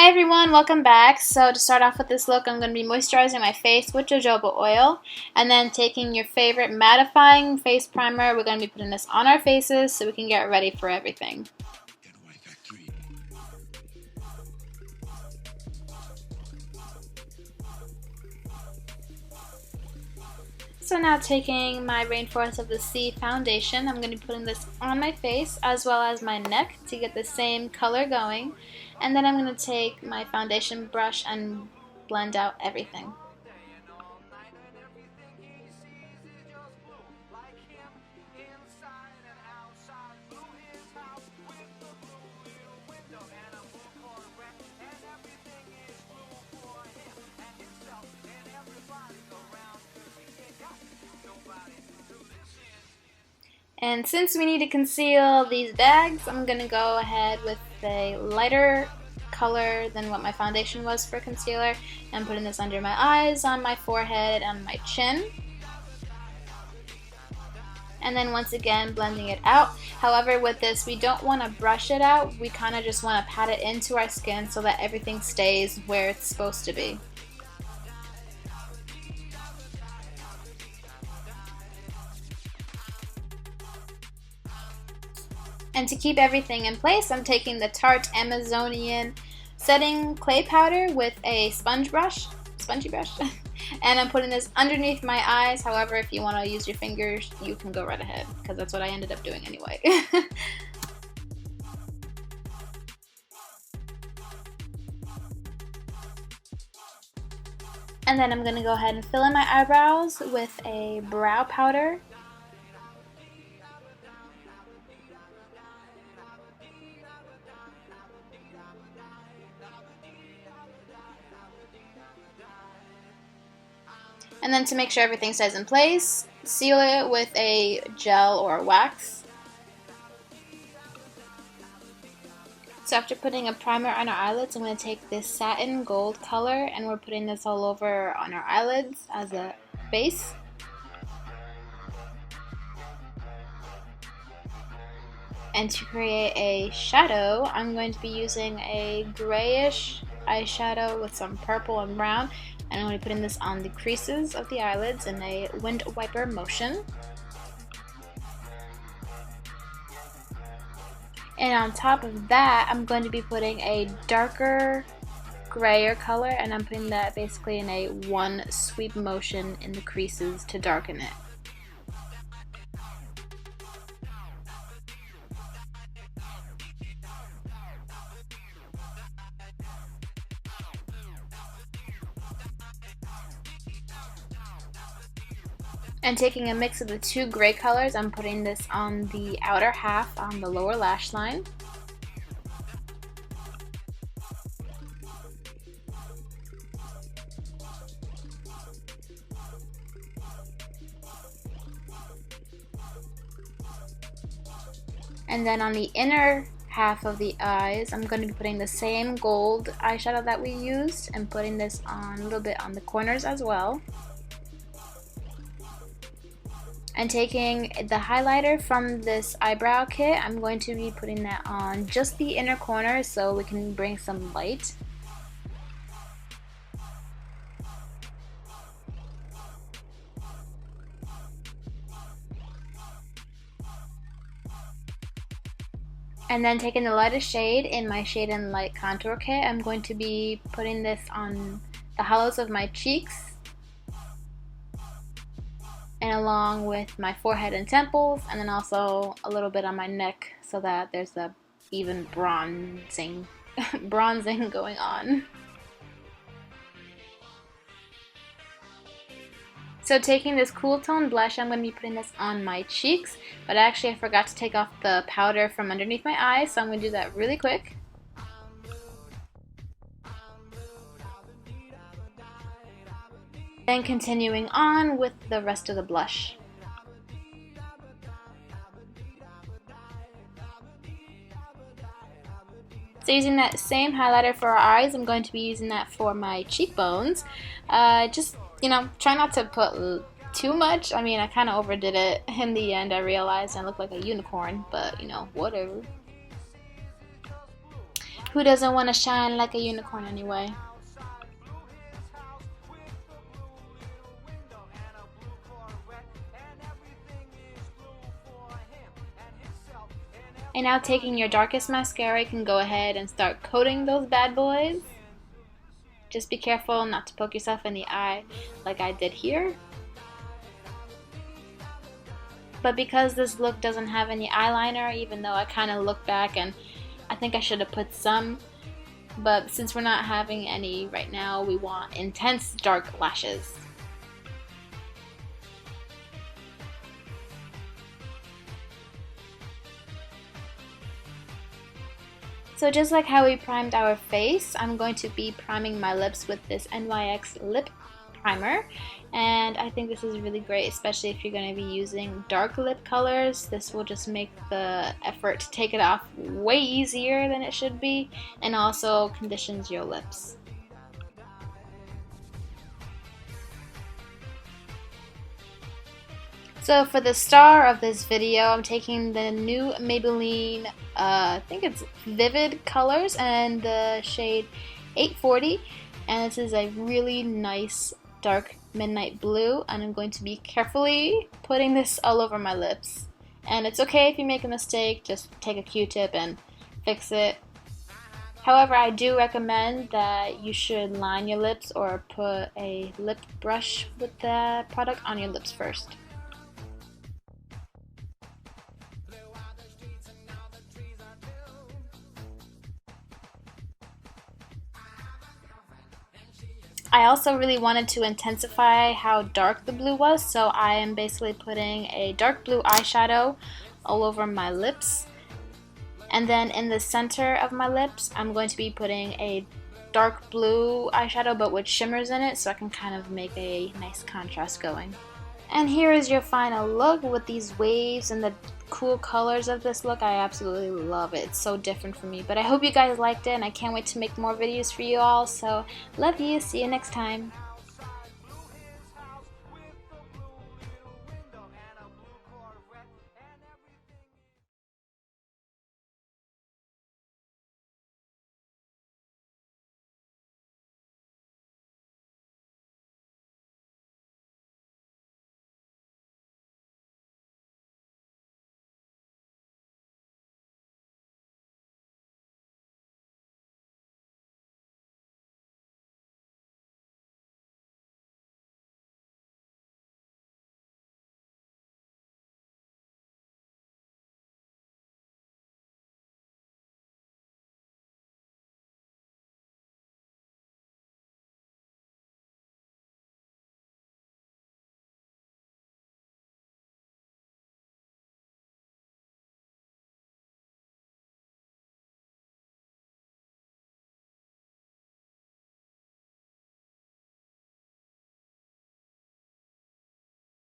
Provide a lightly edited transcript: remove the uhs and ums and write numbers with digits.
Hi everyone, welcome back. So to start off with this look, I'm going to be moisturizing my face with Jojoba Oil and then taking your favorite mattifying face primer. We're going to be putting this on our faces so we can get ready for everything. So now taking my Rainforest of the Sea foundation, I'm going to be putting this on my face as well as my neck to get the same color going. And then I'm going to take my foundation brush and blend out everything. And since we need to conceal these bags, I'm going to go ahead with a lighter color than what my foundation was for concealer. I'm putting this under my eyes, on my forehead, and my chin. And then once again, blending it out. However, with this, we don't want to brush it out. We kind of just want to pat it into our skin so that everything stays where it's supposed to be. And to keep everything in place, I'm taking the Tarte Amazonian setting clay powder with a spongy brush, and I'm putting this underneath my eyes. However, if you want to use your fingers, you can go right ahead, because that's what I ended up doing anyway. And then I'm going to go ahead and fill in my eyebrows with a brow powder. And then to make sure everything stays in place, seal it with a gel or wax. So after putting a primer on our eyelids, I'm going to take this satin gold color and we're putting this all over on our eyelids as a base. And to create a shadow, I'm going to be using a grayish eyeshadow with some purple and brown. And I'm going to be putting this on the creases of the eyelids in a wind wiper motion. And on top of that, I'm going to be putting a darker grayer color, and I'm putting that basically in a one sweep motion in the creases to darken it. And taking a mix of the two gray colors, I'm putting this on the outer half on the lower lash line. And then on the inner half of the eyes, I'm going to be putting the same gold eyeshadow that we used and putting this on a little bit on the corners as well. And taking the highlighter from this eyebrow kit, I'm going to be putting that on just the inner corner so we can bring some light. And then taking the lightest shade in my Shade and Light contour kit, I'm going to be putting this on the hollows of my cheeks and along with my forehead and temples, and then also a little bit on my neck so that there's a even bronzing going on. So taking this cool tone blush, I'm going to be putting this on my cheeks, but actually I forgot to take off the powder from underneath my eyes, so I'm going to do that really quick. Then continuing on with the rest of the blush. So using that same highlighter for our eyes, I'm going to be using that for my cheekbones. Just, try not to put too much. I mean, I kind of overdid it. In the end, I realized I looked like a unicorn, but, whatever. Who doesn't want to shine like a unicorn anyway? And now taking your darkest mascara, you can go ahead and start coating those bad boys. Just be careful not to poke yourself in the eye like I did here. But because this look doesn't have any eyeliner, even though I kind of look back and I think I should have put some, but since we're not having any right now, we want intense dark lashes. So just like how we primed our face, I'm going to be priming my lips with this NYX lip primer, and I think this is really great, especially if you're going to be using dark lip colors. This will just make the effort to take it off way easier than it should be, and also conditions your lips. So for the star of this video, I'm taking the new Maybelline, I think it's Vivid Colors, and the shade 840, and this is a really nice dark midnight blue, and I'm going to be carefully putting this all over my lips. And it's okay if you make a mistake, just take a Q-tip and fix it. However, I do recommend that you should line your lips or put a lip brush with the product on your lips first. I also really wanted to intensify how dark the blue was, so I am basically putting a dark blue eyeshadow all over my lips. And then in the center of my lips, I'm going to be putting a dark blue eyeshadow but with shimmers in it, so I can kind of make a nice contrast going. And here is your final look with these waves and the cool colors of this look. I absolutely love it. It's so different from me, but I hope you guys liked it, and I can't wait to make more videos for you all. So love you, see you next time.